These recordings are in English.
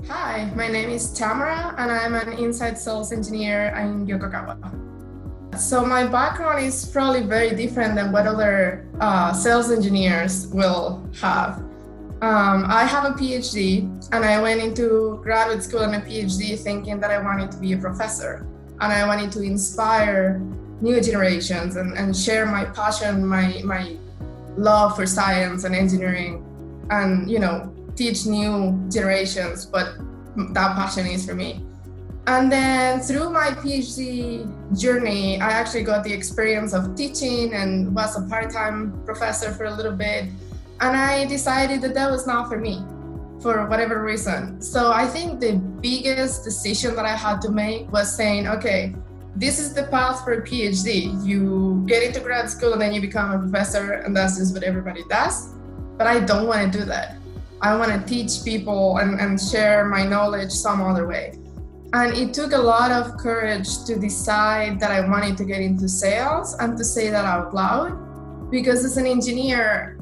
Hi, my name is Tamara and I'm an inside sales engineer in Yokogawa. So my background is probably very different than what other sales engineers will have. I have a PhD and I went into graduate school and a PhD thinking that I wanted to be a professor and I wanted to inspire new generations and share my passion, my love for science and engineering and, teach new generations what that passion is for me. And then through my PhD journey, I actually got the experience of teaching and was a part-time professor for a little bit. And I decided that that was not for me for whatever reason. So I think the biggest decision that I had to make was saying, okay, this is the path for a PhD. You get into grad school and then you become a professor and that's just what everybody does. But I don't want to do that. I want to teach people and share my knowledge some other way. And it took a lot of courage to decide that I wanted to get into sales and to say that out loud, because as an engineer,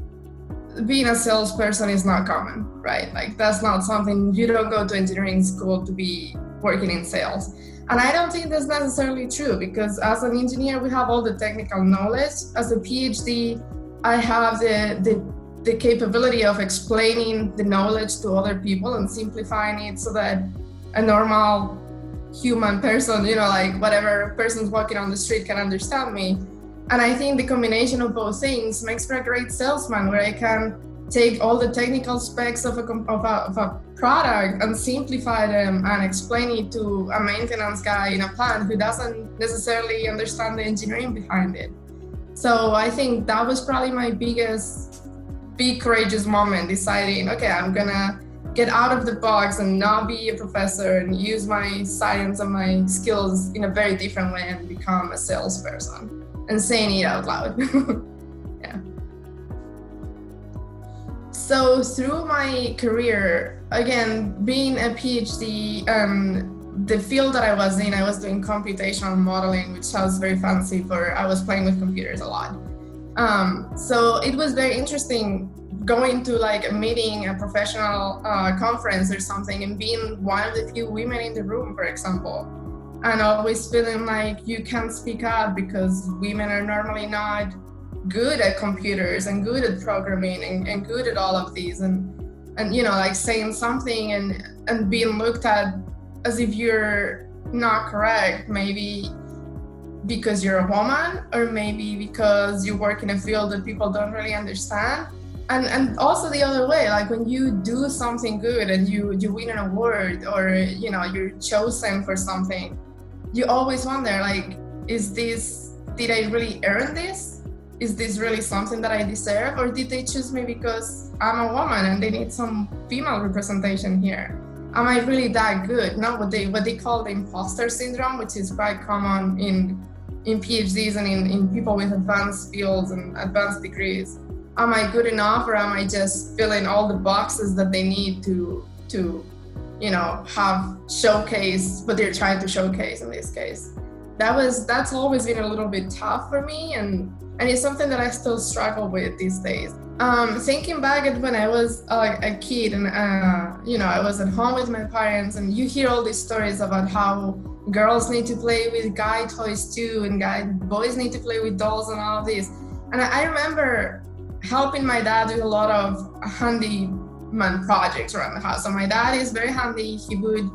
being a salesperson is not common, right? Like that's not something, you don't go to engineering school to be working in sales. And I don't think that's necessarily true, because as an engineer, we have all the technical knowledge. As a PhD, I have the capability of explaining the knowledge to other people and simplifying it so that a normal human person, like whatever person's walking on the street can understand me. And I think the combination of both things makes for a great salesman, where I can take all the technical specs of a product and simplify them and explain it to a maintenance guy in a plant who doesn't necessarily understand the engineering behind it. So I think that was probably my big courageous moment, deciding, okay, I'm gonna get out of the box and not be a professor and use my science and my skills in a very different way and become a salesperson and saying it out loud. Yeah. So through my career, again, being a PhD, the field that I was in, I was doing computational modeling, which sounds very fancy I was playing with computers a lot. So it was very interesting going to like a meeting, a professional conference or something, and being one of the few women in the room, for example, and always feeling like you can't speak up because women are normally not good at computers and good at programming and good at all of these, and like saying something and being looked at as if you're not correct, maybe because you're a woman, or maybe because you work in a field that people don't really understand. And also the other way, like when you do something good and you win an award, or you're chosen for something, you always wonder, like, did I really earn this? Is this really something that I deserve? Or did they choose me because I'm a woman and they need some female representation here? Am I really that good? No, what they call the imposter syndrome, which is quite common in PhDs and in people with advanced fields and advanced degrees. Am I good enough, or am I just filling all the boxes that they need to have showcase what they're trying to showcase in this case? That's always been a little bit tough for me, and it's something that I still struggle with these days. Thinking back at when I was a kid and I was at home with my parents, and you hear all these stories about how girls need to play with guy toys too, and boys need to play with dolls and all of this. And I remember helping my dad with a lot of handyman projects around the house. So my dad is very handy. He would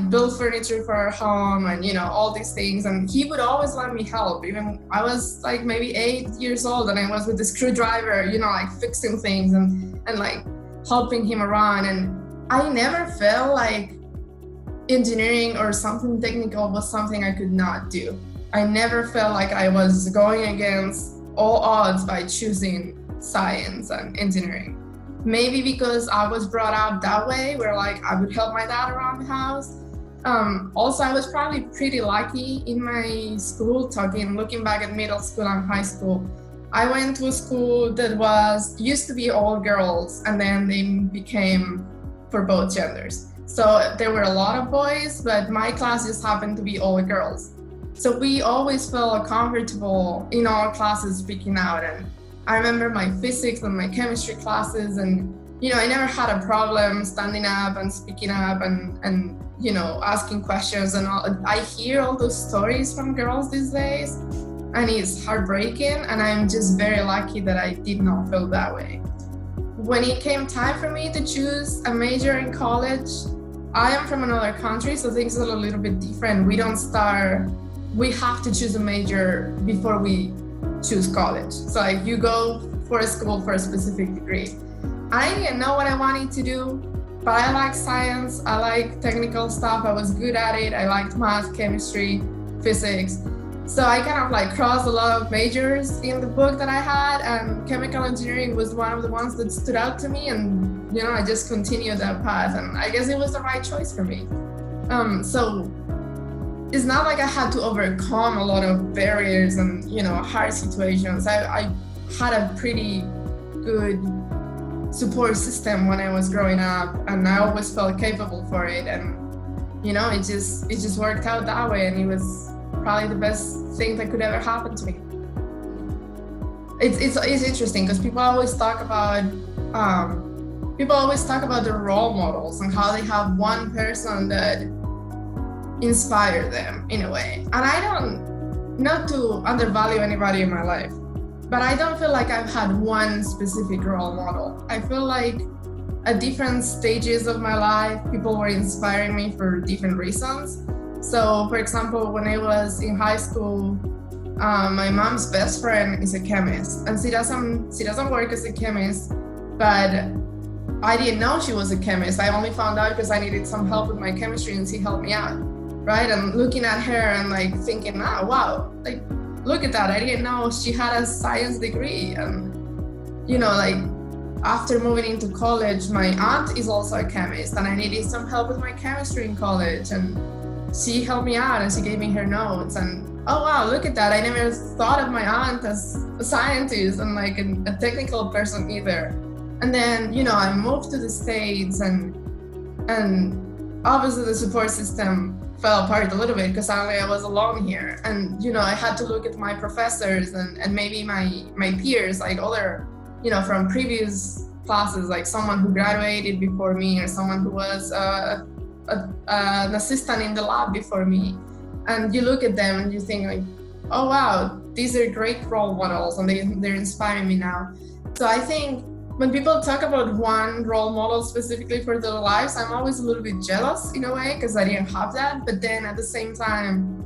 build furniture for our home and all these things, and he would always let me help. Even I was like maybe 8 years old and I was with the screwdriver, fixing things and helping him around. And I never felt like engineering or something technical was something I could not do. I never felt like I was going against all odds by choosing science and engineering. Maybe because I was brought up that way, where I would help my dad around the house. Also, I was probably pretty lucky in my school, looking back at middle school and high school. I went to a school that used to be all girls, and then they became for both genders. So there were a lot of boys, but my class just happened to be all girls. So we always felt comfortable in our classes speaking out. And I remember my physics and my chemistry classes, and I never had a problem standing up and speaking up and asking questions and all. I hear all those stories from girls these days, and it's heartbreaking, and I'm just very lucky that I did not feel that way. When it came time for me to choose a major in college, I am from another country, so things are a little bit different. We have to choose a major before we choose college. So like you go for a school for a specific degree. I didn't know what I wanted to do, but I like science, I like technical stuff, I was good at it, I liked math, chemistry, physics. So I kind of like crossed a lot of majors in the book that I had, and chemical engineering was one of the ones that stood out to me, and I just continued that path, and I guess it was the right choice for me. So it's not like I had to overcome a lot of barriers and hard situations. I had a pretty good support system when I was growing up, and I always felt capable for it, and it just worked out that way, and it was probably the best thing that could ever happen to me. It's interesting because people always talk about the role models and how they have one person that inspired them in a way. And I don't, not to undervalue anybody in my life, but I don't feel like I've had one specific role model. I feel like at different stages of my life, people were inspiring me for different reasons. So, for example, when I was in high school, my mom's best friend is a chemist, and she doesn't work as a chemist, but I didn't know she was a chemist. I only found out because I needed some help with my chemistry, and she helped me out, right? And looking at her and like thinking, wow, like look at that. I didn't know she had a science degree. And like after moving into college, my aunt is also a chemist, and I needed some help with my chemistry in college, and she helped me out and she gave me her notes, and oh wow, look at that. I never thought of my aunt as a scientist and like a technical person either. And then, I moved to the States, and obviously the support system fell apart a little bit because I was alone here. And, I had to look at my professors and maybe my peers, like other, from previous classes, like someone who graduated before me or someone who was an assistant in the lab before me, and you look at them and you think like, oh wow, these are great role models, and they're inspiring me now. So I think when people talk about one role model specifically for their lives, I'm always a little bit jealous in a way because I didn't have that. But then at the same time,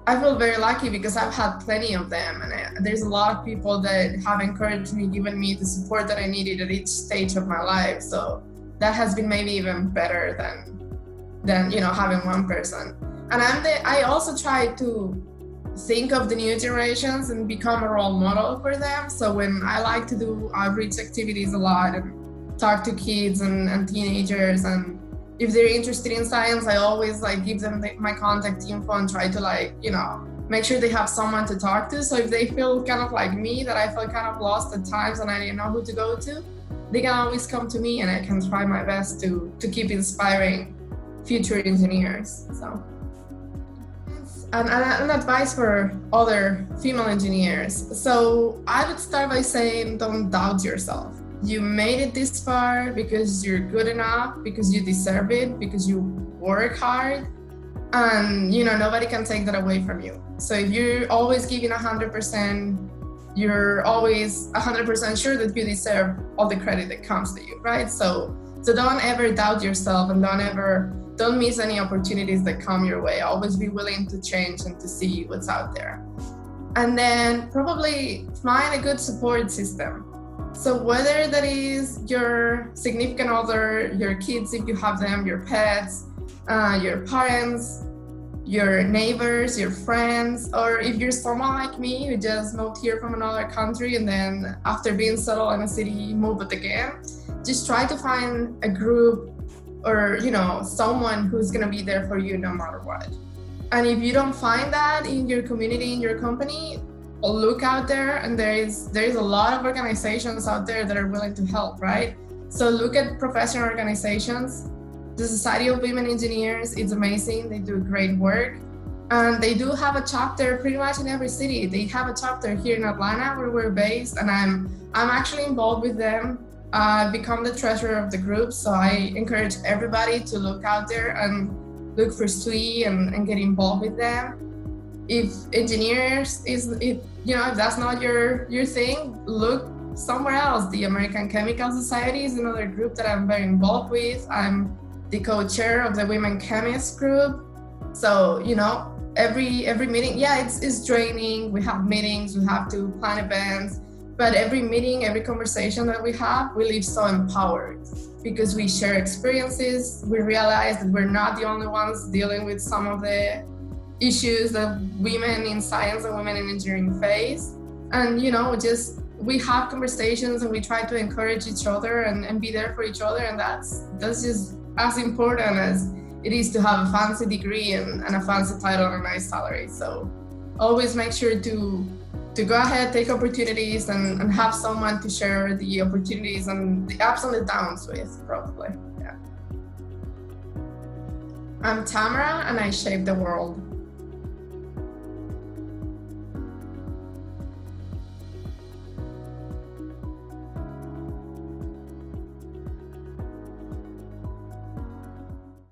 I feel very lucky because I've had plenty of them, and there's a lot of people that have encouraged me, given me the support that I needed at each stage of my life. So that has been maybe even better than having one person. And I also try to think of the new generations and become a role model for them. So when I like to do outreach activities a lot and talk to kids and teenagers, and if they're interested in science, I always like give them my contact info and try to make sure they have someone to talk to. So if they feel kind of like me, that I felt kind of lost at times and I didn't know who to go to, they can always come to me, and I can try my best to keep inspiring future engineers. So, and an advice for other female engineers. So I would start by saying, don't doubt yourself. You made it this far because you're good enough, because you deserve it, because you work hard, and nobody can take that away from you. So if you're always giving 100%, you're always 100% sure that you deserve all the credit that comes to you, right? So don't ever doubt yourself, and don't miss any opportunities that come your way. Always be willing to change and to see what's out there. And then probably find a good support system. So whether that is your significant other, your kids if you have them, your pets, your parents, your neighbors, your friends, or if you're someone like me who just moved here from another country and then after being settled in a city, move it again, just try to find a group or someone who's going to be there for you no matter what. And if you don't find that in your community, in your company, look out there, and there is a lot of organizations out there that are willing to help, right? So look at professional organizations. The Society of Women Engineers is amazing. They do great work, and they do have a chapter pretty much in every city. They have a chapter here in Atlanta where we're based, and I'm actually involved with them I become the treasurer of the group, so I encourage everybody to look out there and look for SWE and get involved with them. If engineers if that's not your thing, look somewhere else. The American Chemical Society is another group that I'm very involved with. I'm the co-chair of the Women Chemists group. So, every meeting, it's draining. We have meetings, we have to plan events, but every meeting, every conversation that we have, we leave so empowered because we share experiences. We realize that we're not the only ones dealing with some of the issues that women in science and women in engineering face. And, we have conversations and we try to encourage each other and be there for each other. And that's just as important as it is to have a fancy degree and a fancy title and a nice salary. So always make sure to go ahead, take opportunities and have someone to share the opportunities and the ups and the downs with, probably. Yeah. I'm Tamara and I shape the world.